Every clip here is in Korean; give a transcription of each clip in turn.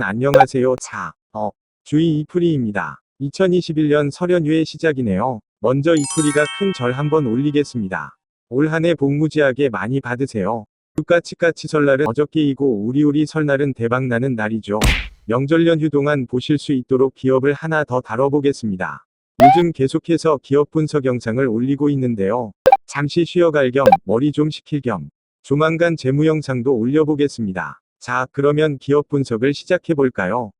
안녕하세요. 주의 이프리입니다. 2021년 설 연휴의 시작이네요. 먼저 이프리가 큰 절 한번 올리겠습니다. 올 한해 복 무지하게 많이 받으세요. 까치까치 설날은 어저께이고 우리우리 설날은 대박나는 날이죠. 명절 연휴 동안 보실 수 있도록 기업을 하나 더 다뤄보겠습니다. 요즘 계속해서 기업 분석 영상을 올리고 있는데요. 잠시 쉬어갈 겸 머리 좀 식힐 겸 조만간 재무 영상도 올려보겠습니다. 자, 그러면 기업 분석을 시작해볼까요?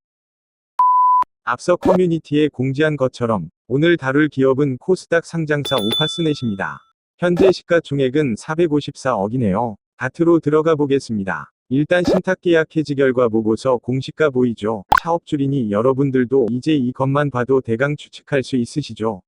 앞서 커뮤니티에 공지한 것처럼 오늘 다룰 기업은 코스닥 상장사 오파스넷입니다. 현재 시가총액은 454억이네요. 다트로 들어가 보겠습니다. 일단 신탁계약 해지 결과 보고서 공시가 보이죠? 차업줄이니 여러분들도 이제 이것만 봐도 대강 추측할 수 있으시죠?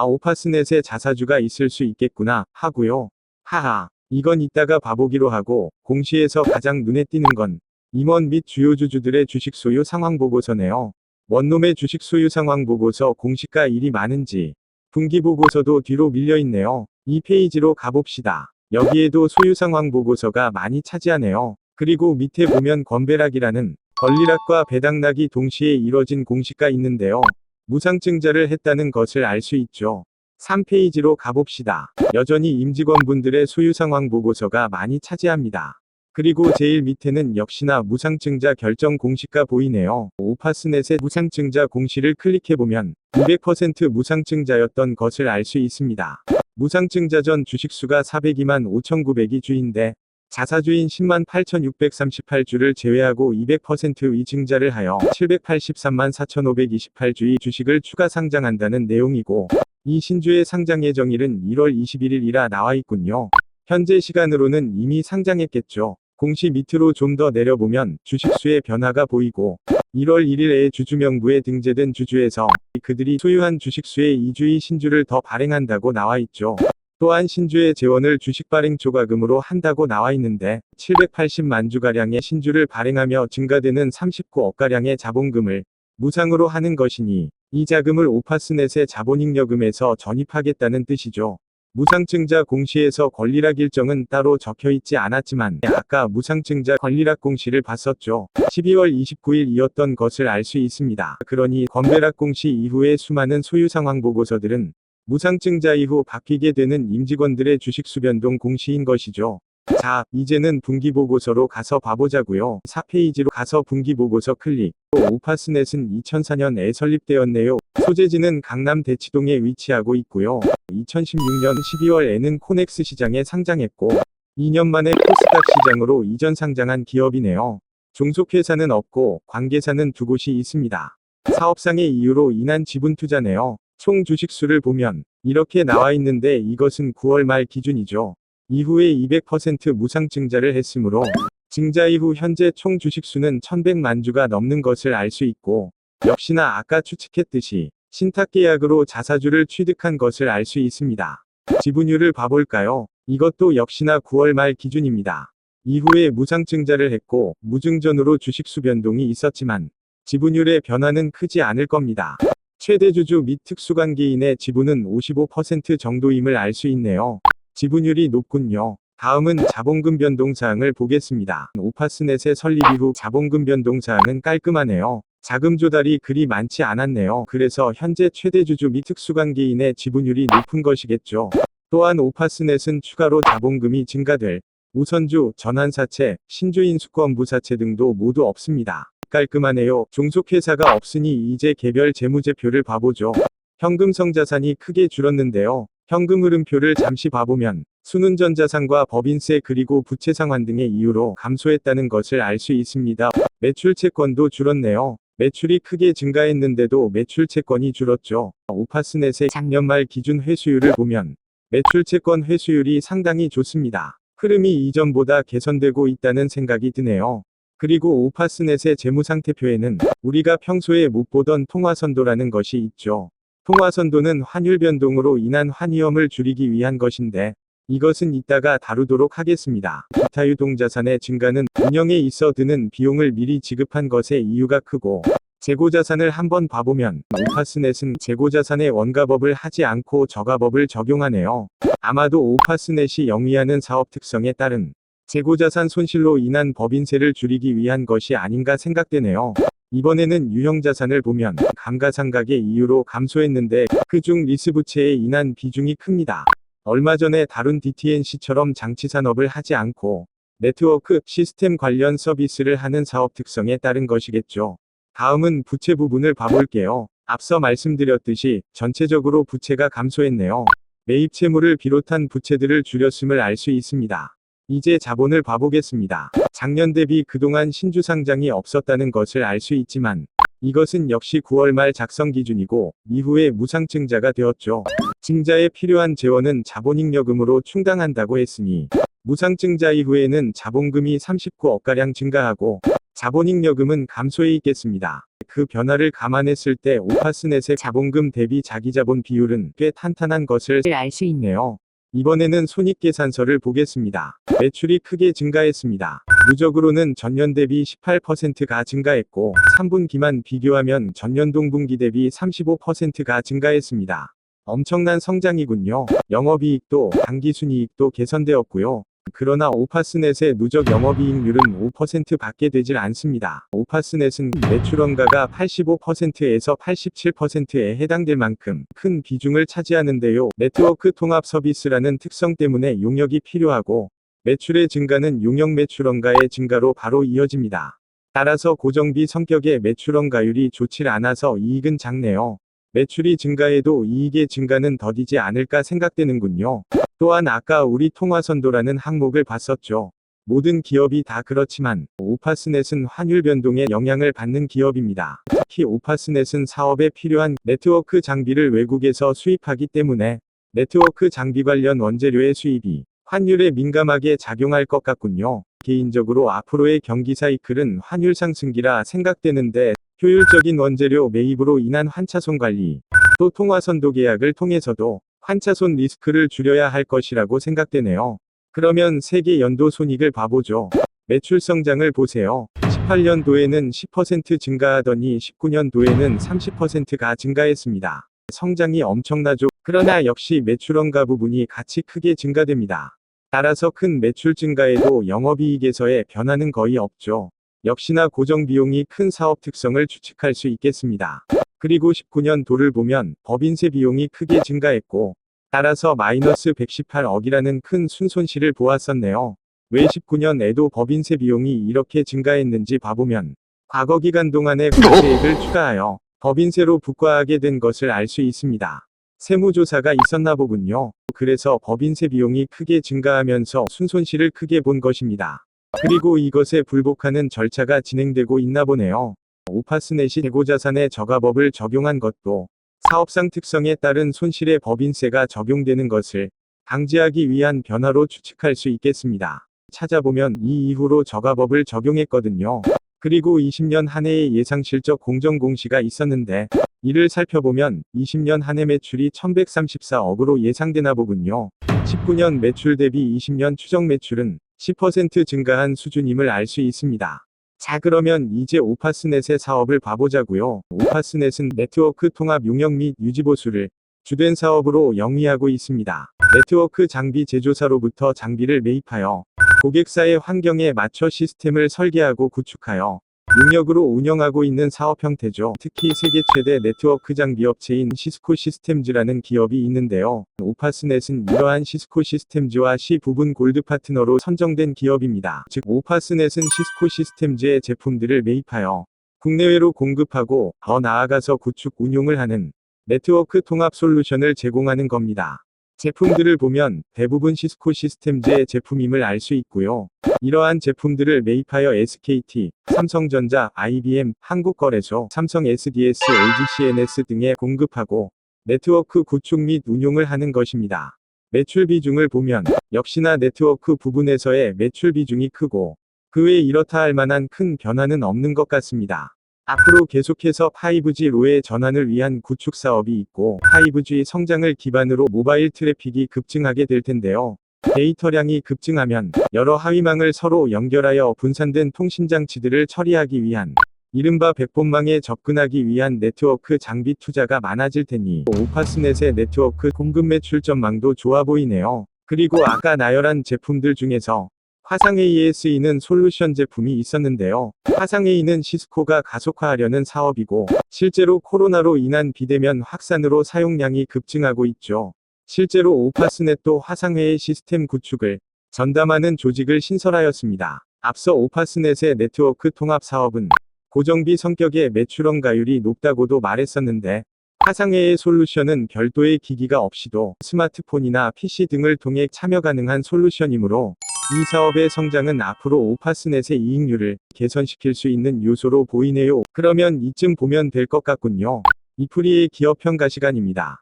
오파스넷에 자사주가 있을 수 있겠구나 하고요. 하하, 이건 이따가 봐보기로 하고, 공시에서 가장 눈에 띄는 건 임원 및 주요주주들의 주식 소유 상황 보고서네요. 원놈의 주식 소유 상황 보고서 공시가 일이 많은지 분기 보고서도 뒤로 밀려있네요. 이 페이지로 가봅시다. 여기에도 소유 상황 보고서가 많이 차지하네요. 그리고 밑에 보면 건배락이라는 권리락과 배당락이 동시에 이뤄진 공시가 있는데요. 무상증자를 했다는 것을 알 수 있죠. 3페이지로 가봅시다. 여전히 임직원분들의 소유 상황 보고서가 많이 차지합니다. 그리고 제일 밑에는 역시나 무상증자 결정 공시가 보이네요. 오파스넷의 무상증자 공시를 클릭해보면 200% 무상증자였던 것을 알 수 있습니다. 무상증자 전 주식수가 402만 5,900이 주인데 자사주인 10만 8,638주를 제외하고 200% 위증자를 하여 783만 4,528주의 주식을 추가 상장한다는 내용이고, 이 신주의 상장 예정일은 1월 21일이라 나와있군요. 현재 시간으로는 이미 상장했겠죠. 공시 밑으로 좀 더 내려보면 주식수의 변화가 보이고, 1월 1일에 주주명부에 등재된 주주에서 그들이 소유한 주식수의 2주의 신주를 더 발행한다고 나와있죠. 또한 신주의 재원을 주식 발행 조가금으로 한다고 나와있는데 780만 주가량의 신주를 발행하며 증가되는 39억가량의 자본금을 무상으로 하는 것이니 이 자금을 오파스넷의 자본잉여금에서 전입하겠다는 뜻이죠. 무상증자 공시에서 권리락 일정은 따로 적혀있지 않았지만 아까 무상증자 권리락 공시를 봤었죠. 12월 29일이었던 것을 알 수 있습니다. 그러니 건배락 공시 이후의 수많은 소유 상황 보고서들은 무상증자 이후 바뀌게 되는 임직원들의 주식수 변동 공시인 것이죠. 자, 이제는 분기보고서로 가서 봐보자고요. 4페이지로 가서 분기보고서 클릭. 오파스넷은 2004년에 설립되었네요. 소재지는 강남 대치동에 위치하고 있고요. 2016년 12월에는 코넥스 시장에 상장했고 2년 만에 코스닥 시장으로 이전 상장한 기업이네요. 종속회사는 없고 관계사는 두 곳이 있습니다. 사업상의 이유로 인한 지분 투자네요. 총 주식수를 보면 이렇게 나와 있는데 이것은 9월 말 기준이죠. 이후에 200% 무상증자를 했으므로 증자 이후 현재 총 주식수는 1100만 주가 넘는 것을 알 수 있고, 역시나 아까 추측했듯이 신탁계약으로 자사주를 취득한 것을 알 수 있습니다. 지분율을 봐볼까요? 이것도 역시나 9월 말 기준입니다. 이후에 무상증자를 했고 무증전으로 주식수 변동이 있었지만 지분율의 변화는 크지 않을 겁니다. 최대주주 및 특수관계인의 지분은 55% 정도임을 알 수 있네요. 지분율이 높군요. 다음은 자본금 변동 사항을 보겠습니다. 오파스넷의 설립 이후 자본금 변동 사항은 깔끔하네요. 자금 조달이 그리 많지 않았네요. 그래서 현재 최대주주 및 특수관계인의 지분율이 높은 것이겠죠. 또한 오파스넷은 추가로 자본금이 증가될 우선주, 전환사채, 신주인수권부사채 등도 모두 없습니다. 깔끔하네요. 종속회사가 없으니 이제 개별 재무제표를 봐보죠. 현금성 자산이 크게 줄었는데요. 현금 흐름표를 잠시 봐보면 순운전자산과 법인세 그리고 부채상환 등의 이유로 감소했다는 것을 알 수 있습니다. 매출채권도 줄었네요. 매출이 크게 증가했는데도 매출채권이 줄었죠. 오파스넷의 작년 말 기준 회수율을 보면 매출채권 회수율이 상당히 좋습니다. 흐름이 이전보다 개선되고 있다는 생각이 드네요. 그리고 오파스넷의 재무상태표에는 우리가 평소에 못 보던 통화선도라는 것이 있죠. 통화선도는 환율 변동으로 인한 환위험을 줄이기 위한 것인데 이것은 이따가 다루도록 하겠습니다. 기타 유동자산의 증가는 운영에 있어 드는 비용을 미리 지급한 것의 이유가 크고 재고자산을 한번 봐보면 오파스넷은 재고자산의 원가법을 하지 않고 저가법을 적용하네요. 아마도 오파스넷이 영위하는 사업 특성에 따른 재고자산 손실로 인한 법인세를 줄이기 위한 것이 아닌가 생각되네요. 이번에는 유형자산을 보면 감가상각의 이유로 감소했는데 그중 리스부채에 인한 비중이 큽니다. 얼마 전에 다룬 DTNC처럼 장치산업을 하지 않고 네트워크 시스템 관련 서비스를 하는 사업 특성에 따른 것이겠죠. 다음은 부채 부분을 봐볼게요. 앞서 말씀드렸듯이 전체적으로 부채가 감소했네요. 매입 채무를 비롯한 부채들을 줄였음을 알 수 있습니다. 이제 자본을 봐보겠습니다. 작년 대비 그동안 신주 상장이 없었다는 것을 알 수 있지만 이것은 역시 9월 말 작성 기준이고 이후에 무상증자가 되었죠. 증자에 필요한 재원은 자본잉여금으로 충당한다고 했으니 무상증자 이후에는 자본금이 39억가량 증가하고 자본잉여금은 감소해 있겠습니다. 그 변화를 감안했을 때 오파스넷의 자본금 대비 자기자본 비율은 꽤 탄탄한 것을 알 수 있네요. 이번에는 손익계산서를 보겠습니다. 매출이 크게 증가했습니다. 누적으로는 전년 대비 18%가 증가했고 3분기만 비교하면 전년 동분기 대비 35%가 증가했습니다. 엄청난 성장이군요. 영업이익도 당기순이익도 개선되었고요. 그러나 오파스넷의 누적 영업이익률은 5% 밖에 되질 않습니다. 오파스넷은 매출원가가 85%에서 87%에 해당될 만큼 큰 비중을 차지하는데요. 네트워크 통합 서비스라는 특성 때문에 용역이 필요하고 매출의 증가는 용역 매출원가의 증가로 바로 이어집니다. 따라서 고정비 성격의 매출원가율이 좋질 않아서 이익은 작네요. 매출이 증가해도 이익의 증가는 더디지 않을까 생각되는군요. 또한 아까 우리 통화선도라는 항목을 봤었죠. 모든 기업이 다 그렇지만 오파스넷은 환율 변동에 영향을 받는 기업입니다. 특히 오파스넷은 사업에 필요한 네트워크 장비를 외국에서 수입하기 때문에 네트워크 장비 관련 원재료의 수입이 환율에 민감하게 작용할 것 같군요. 개인적으로 앞으로의 경기 사이클은 환율 상승기라 생각되는데 효율적인 원재료 매입으로 인한 환차손 관리, 또 통화선도 계약을 통해서도 환차손 리스크를 줄여야 할 것이라고 생각되네요. 그러면 세계 연도 손익을 봐보죠. 매출 성장을 보세요. 18년도에는 10% 증가하더니 19년도에는 30%가 증가했습니다. 성장이 엄청나죠. 그러나 역시 매출원가 부분이 같이 크게 증가됩니다. 따라서 큰 매출 증가에도 영업이익에서의 변화는 거의 없죠. 역시나 고정비용이 큰 사업 특성을 추측할 수 있겠습니다. 그리고 19년도를 보면 법인세 비용이 크게 증가했고 따라서 마이너스 118억이라는 큰 순손실을 보았었네요. 왜 19년에도 법인세 비용이 이렇게 증가했는지 봐보면 과거 기간 동안의 과세액을 추가하여 법인세로 부과하게 된 것을 알 수 있습니다. 세무조사가 있었나 보군요. 그래서 법인세 비용이 크게 증가하면서 순손실을 크게 본 것입니다. 그리고 이것에 불복하는 절차가 진행되고 있나 보네요. 오파스넷이 재고자산의 저가법을 적용한 것도 사업상 특성에 따른 손실의 법인세가 적용되는 것을 방지하기 위한 변화로 추측할 수 있겠습니다. 찾아보면 이 이후로 저가법을 적용했거든요. 그리고 20년 한 해의 예상실적 공정공시가 있었는데 이를 살펴보면 20년 한 해 매출이 1134억으로 예상되나 보군요. 19년 매출 대비 20년 추정 매출은 10% 증가한 수준임을 알 수 있습니다. 자, 그러면 이제 오파스넷의 사업을 봐보자고요. 오파스넷은 네트워크 통합 용역 및 유지보수를 주된 사업으로 영위하고 있습니다. 네트워크 장비 제조사로부터 장비를 매입하여 고객사의 환경에 맞춰 시스템을 설계하고 구축하여 용역으로 운영하고 있는 사업 형태죠. 특히 세계 최대 네트워크 장비 업체인 시스코 시스템즈라는 기업이 있는데요. 오파스넷은 이러한 시스코 시스템즈와 C 부분 골드 파트너로 선정된 기업입니다. 즉 오파스넷은 시스코 시스템즈의 제품들을 매입하여 국내외로 공급하고 더 나아가서 구축 운용을 하는 네트워크 통합 솔루션을 제공하는 겁니다. 제품들을 보면 대부분 시스코 시스템즈의 제품임을 알 수 있고요. 이러한 제품들을 매입하여 SKT, 삼성전자, IBM, 한국거래소, 삼성 SDS, LG CNS 등에 공급하고 네트워크 구축 및 운용을 하는 것입니다. 매출 비중을 보면 역시나 네트워크 부분에서의 매출 비중이 크고 그 외 이렇다 할 만한 큰 변화는 없는 것 같습니다. 앞으로 계속해서 5G로의 전환을 위한 구축 사업이 있고 5G 성장을 기반으로 모바일 트래픽이 급증하게 될 텐데요. 데이터량이 급증하면 여러 하위망을 서로 연결하여 분산된 통신장치들을 처리하기 위한 이른바 백본망에 접근하기 위한 네트워크 장비 투자가 많아질 테니 오파스넷의 네트워크 공급 매출 전망도 좋아 보이네요. 그리고 아까 나열한 제품들 중에서 화상AI에 쓰이는 솔루션 제품이 있었는데요. 화상AI는 시스코가 가속화하려는 사업이고 실제로 코로나로 인한 비대면 확산으로 사용량이 급증하고 있죠. 실제로 오파스넷도 화상회의 시스템 구축을 전담하는 조직을 신설하였습니다. 앞서 오파스넷의 네트워크 통합 사업은 고정비 성격의 매출원가율이 높다고도 말했었는데 화상회의 솔루션은 별도의 기기가 없이도 스마트폰이나 PC 등을 통해 참여 가능한 솔루션이므로 이 사업의 성장은 앞으로 오파스넷의 이익률을 개선시킬 수 있는 요소로 보이네요. 그러면 이쯤 보면 될 것 같군요. 이프리의 기업 평가 시간입니다.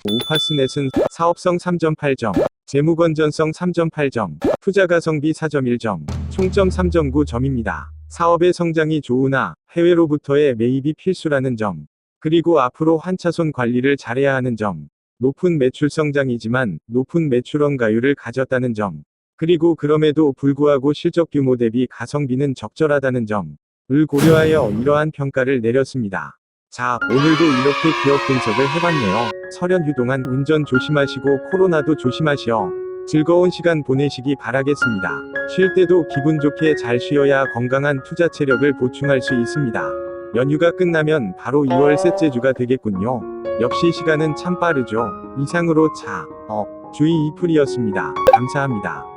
오파스넷은 사업성 3.8점, 재무건전성 3.8점, 투자 가성비 4.1점, 총점 3.9점입니다. 사업의 성장이 좋으나 해외로부터의 매입이 필수라는 점, 그리고 앞으로 환차손 관리를 잘해야 하는 점, 높은 매출 성장이지만 높은 매출원가율을 가졌다는 점, 그리고 그럼에도 불구하고 실적 규모 대비 가성비는 적절하다는 점을 고려하여 이러한 평가를 내렸습니다. 자, 오늘도 이렇게 기업 분석을 해봤네요. 설연 휴 동안 운전 조심하시고 코로나도 조심하시어 즐거운 시간 보내시기 바라겠습니다. 쉴 때도 기분 좋게 잘 쉬어야 건강한 투자 체력을 보충할 수 있습니다. 연휴가 끝나면 바로 2월 셋째 주가 되겠군요. 역시 시간은 참 빠르죠. 이상으로 주의 이풀이었습니다. 감사합니다.